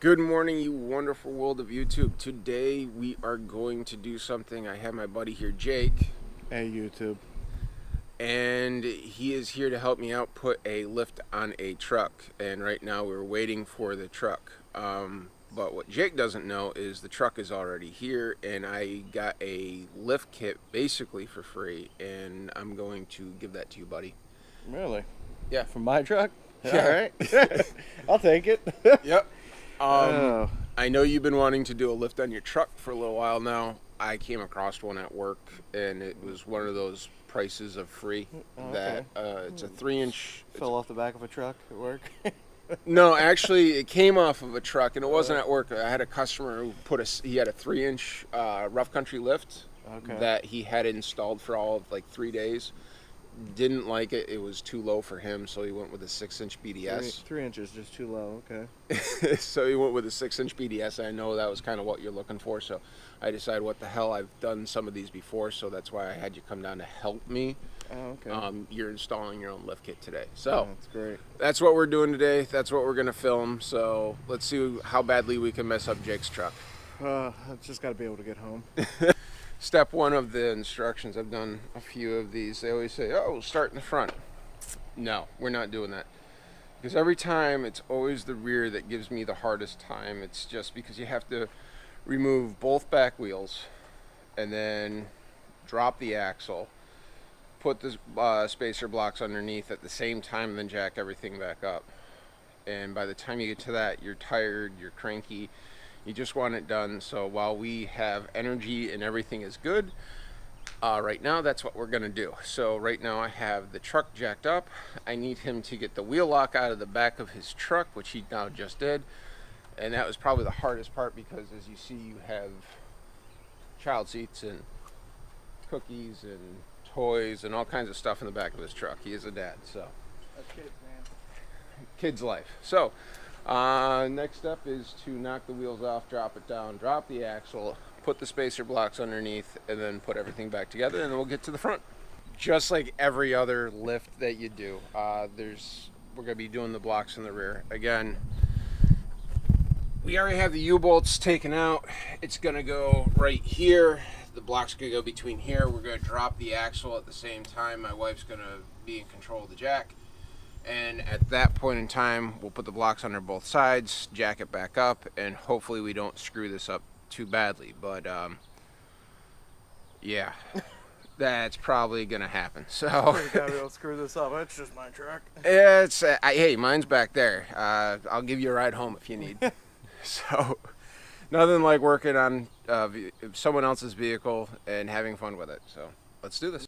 Good morning, you wonderful world of YouTube. Today we are going to do something. I have my buddy here, Jake, Hey YouTube. and he is here to help me out put a lift on a truck. And right now we're waiting for the truck. But what Jake doesn't know is the truck is already here, and I got a lift kit basically for free, and I'm going to give that to you, buddy. Really? Yeah. From my truck? Yeah. Alright. I'll take it. Yep. Oh. I know you've been wanting to do a lift on your truck for a little while now. I came across one at work, and it was one of those prices of free that it's a 3-inch. Fell off the back of a truck at work. No, actually, it came off of a truck, and it wasn't at work. I had a customer who he had a 3-inch rough country lift that he had installed for all of like 3 days. Didn't like it. It was too low for him, so he went with a 6-inch BDS. 3 inches just too low, okay. So he went with a 6-inch BDS. I know that was kind of what you're looking for, so I decided, what the hell, I've done some of these before, so that's why I had you come down to help me. Oh, okay. You're installing your own lift kit today. So That's great. that's what we're doing today. That's what we're going to film. So let's see how badly we can mess up Jake's truck. I've just got to be able to get home. Step one of the instructions, I've done a few of these. They always say, oh, start in the front. No, we're not doing that. Because every time it's always the rear that gives me the hardest time. It's just because you have to remove both back wheels and then drop the axle, put the spacer blocks underneath at the same time, and then jack everything back up. And by the time you get to that, you're tired, you're cranky, you just want it done. So while we have energy and everything is good, right now that's what we're gonna do. So right now I have the truck jacked up. I need him to get the wheel lock out of the back of his truck, which he now just did. And that was probably the hardest part, because as you see, you have child seats and cookies and toys and all kinds of stuff in the back of his truck. He is a dad, so That's kids, man. kid's life. So next step is to knock the wheels off, drop it down, drop the axle, put the spacer blocks underneath, and then put everything back together, and then we'll get to the front. Just like every other lift that you do, we're going to be doing the blocks in the rear. Again, we already have the U-bolts taken out. It's going to go right here. The block's going to go between here. We're going to drop the axle at the same time. My wife's going to be in control of the jack. And at that point in time, we'll put the blocks under both sides, jack it back up, and hopefully we don't screw this up too badly. But, yeah, that's probably going to happen. So, You gotta be able to screw this up. It's just my truck. it's, hey, mine's back there. I'll give you a ride home if you need. So, nothing like working on someone else's vehicle and having fun with it. So, let's do this.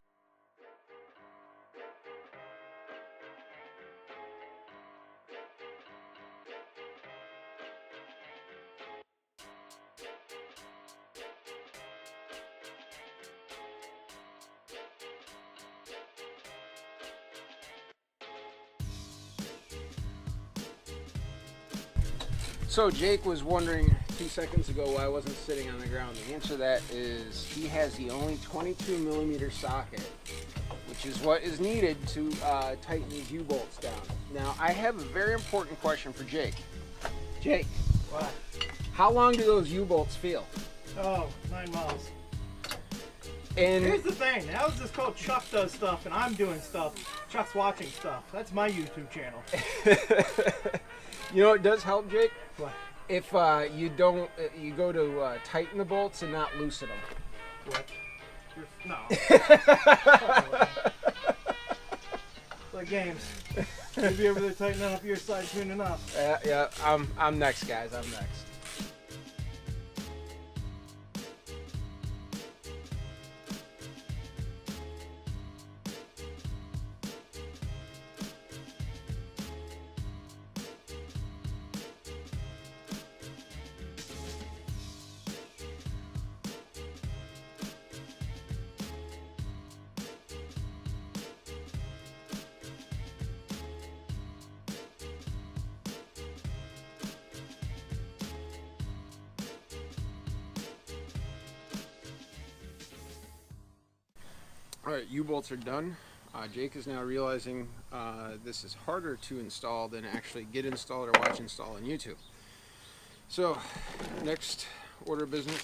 So Jake was wondering 2 seconds ago why I wasn't sitting on the ground. The answer to that is he has the only 22 millimeter socket, which is what is needed to tighten these U-bolts down. Now, I have a very important question for Jake. Jake, What? how long do those U-bolts feel? Oh, 9 miles. And Here's the thing. How is this called Chuck does stuff and I'm doing stuff? Chuck's watching stuff. That's my YouTube channel. you know what does help, Jake? What? If you don't, you go to tighten the bolts and not loosen them. What? No. Like games. If you ever there tightening up your side tuning up. Yeah, I'm next, guys. I'm next. All right, U-bolts are done. Jake is now realizing this is harder to install than actually get installed or watch install on YouTube. So, next order of business,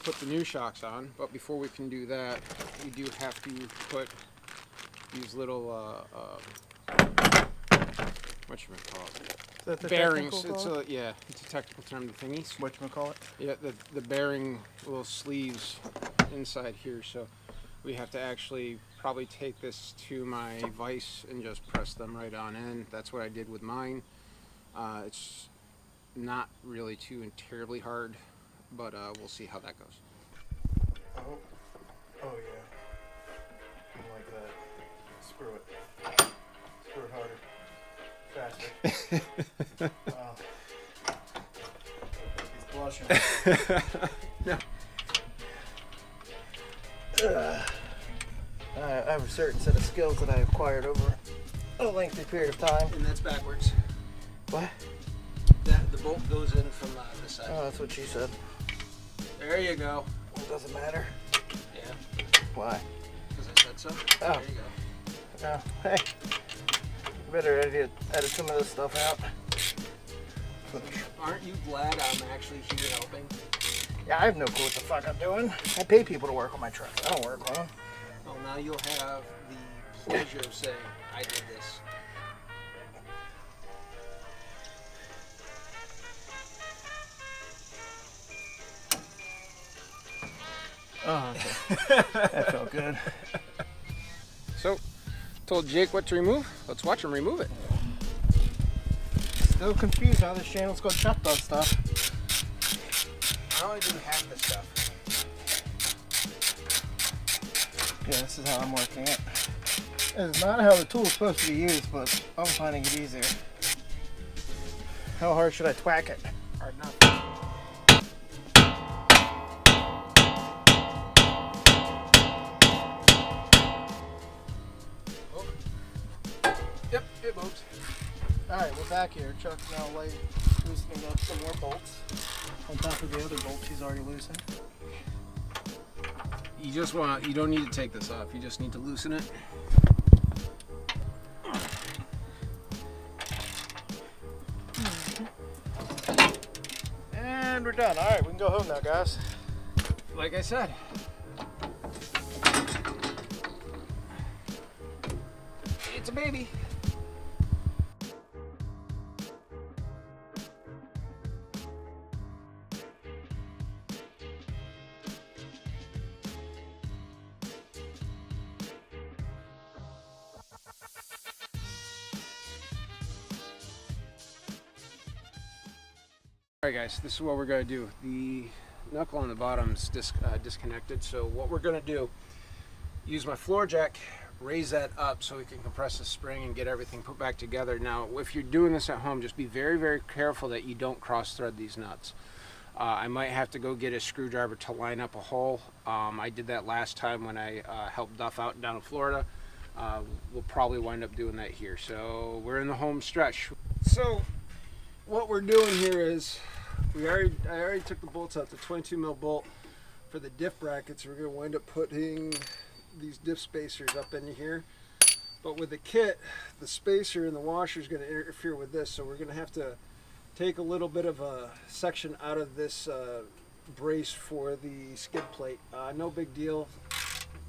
put the new shocks on. But before we can do that, we do have to put these little whatchamacallit, bearings. It's a it's a technical term. The thingies. Whatchamacallit? Yeah, the bearing little sleeves inside here. So we have to actually probably take this to my vise and just press them right on in. That's what I did with mine. It's not really too terribly hard, but we'll see how that goes. Oh yeah. Like that. Screw it. Screw it harder. Faster. Wow. He's blushing. No. I have a certain set of skills that I acquired over a lengthy period of time. And that's backwards. What? The bolt goes in from this side. Oh, that's what she said. There you go. It doesn't matter. Yeah. Why? Because I said so. Oh. There you go. Oh, hey. Better edit some of this stuff out. Aren't you glad I'm actually here helping? Yeah, I have no clue what the fuck I'm doing. I pay people to work on my trucks. I don't work on them. Well, now you'll have the pleasure of saying, I did this. Oh, okay. That felt good. So, told Jake what to remove. Let's watch him remove it. Still confused how this channel's called Chuck Does Stuff. I only do half the stuff. Yeah, this is how I'm working it. This is not how the tool's supposed to be used, but I'm finding it easier. How hard should I twack it? Hard enough. Oh. Yep, it moves. Alright, we're back here. Chuck's now loosening up some more bolts on top of the other bolts he's already loosened. You don't need to take this off. You just need to loosen it. And we're done. Alright, we can go home now, guys. Like I said. It's a baby. Alright guys, this is what we're going to do. The knuckle on the bottom is disconnected, so what we're going to do, use my floor jack, raise that up so we can compress the spring and get everything put back together. Now, if you're doing this at home, just be very, very careful that you don't cross thread these nuts. I might have to go get a screwdriver to line up a hole. I did that last time when I helped Duff out down in Florida. We'll probably wind up doing that here. So we're in the home stretch. So what we're doing here is I already took the bolts out, the 22 mil bolt for the diff brackets. We're going to wind up putting these diff spacers up in here. But with the kit, the spacer and the washer is going to interfere with this, so we're going to have to take a little bit of a section out of this brace for the skid plate. No big deal.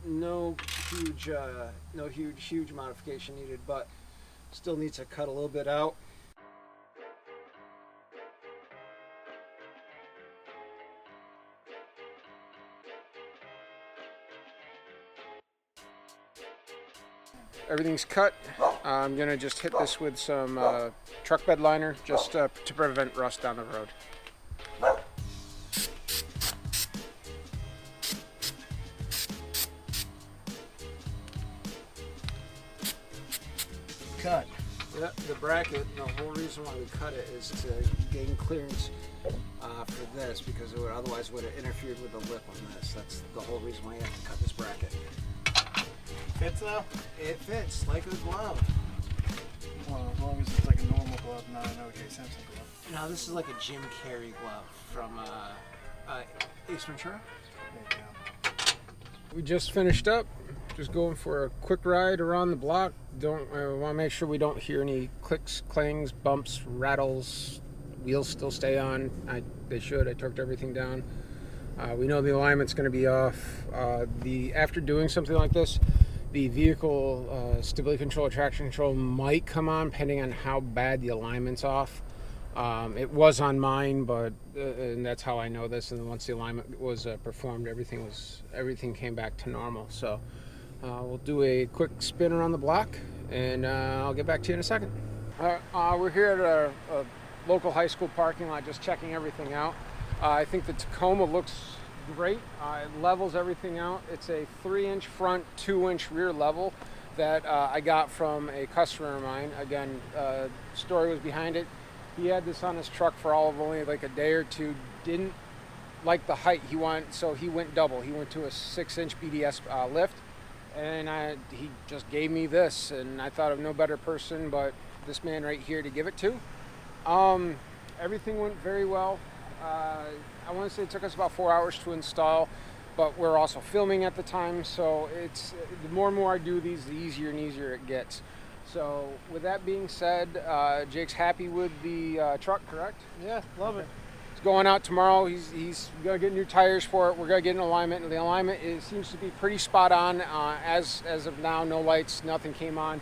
No huge modification needed, but still needs to cut a little bit out. Everything's cut. I'm gonna just hit this with some truck bed liner just to prevent rust down the road. Cut. The bracket, the whole reason why we cut it is to gain clearance for this, because it would otherwise would have interfered with the lip on this. That's the whole reason why you have to cut this bracket. Fits now? It fits like a glove. Well, as long as it's like a normal glove, not an O.J. Simpson glove. No, this is like a Jim Carrey glove from Ace Ventura. There you go. We just finished up. Just going for a quick ride around the block. Want to make sure we don't hear any clicks, clangs, bumps, rattles, wheels still stay on. They should. I torqued everything down. We know the alignment's going to be off. After doing something like this, the vehicle stability control, traction control might come on, depending on how bad the alignment's off. It was on mine, but and that's how I know this. And once the alignment was performed, everything came back to normal. So we'll do a quick spin around the block, and I'll get back to you in a second. We're here at a local high school parking lot, just checking everything out. I think the Tacoma looks great. It levels everything out. It's a 3-inch front, 2-inch rear level that I got from a customer of mine. Again, story was behind it. He had this on his truck for all of only like a day or two. Didn't like the height so he went double. He went to a 6-inch BDS lift, and he just gave me this, and I thought of no better person but this man right here to give it to. Everything went very well. I want to say it took us about 4 hours to install, but we're also filming at the time, so the more and more I do these, the easier and easier it gets. So with that being said, Jake's happy with the truck, correct? Yeah, love it. It's going out tomorrow. He's going to get new tires for it. We're going to get an alignment, and the alignment seems to be pretty spot on. As of now, no lights, nothing came on.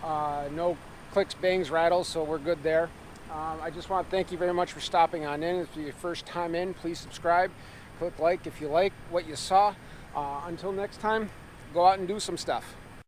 No clicks, bangs, rattles, so we're good there. I just want to thank you very much for stopping on in. If it's your first time in, please subscribe. Click like if you like what you saw. Until next time, go out and do some stuff.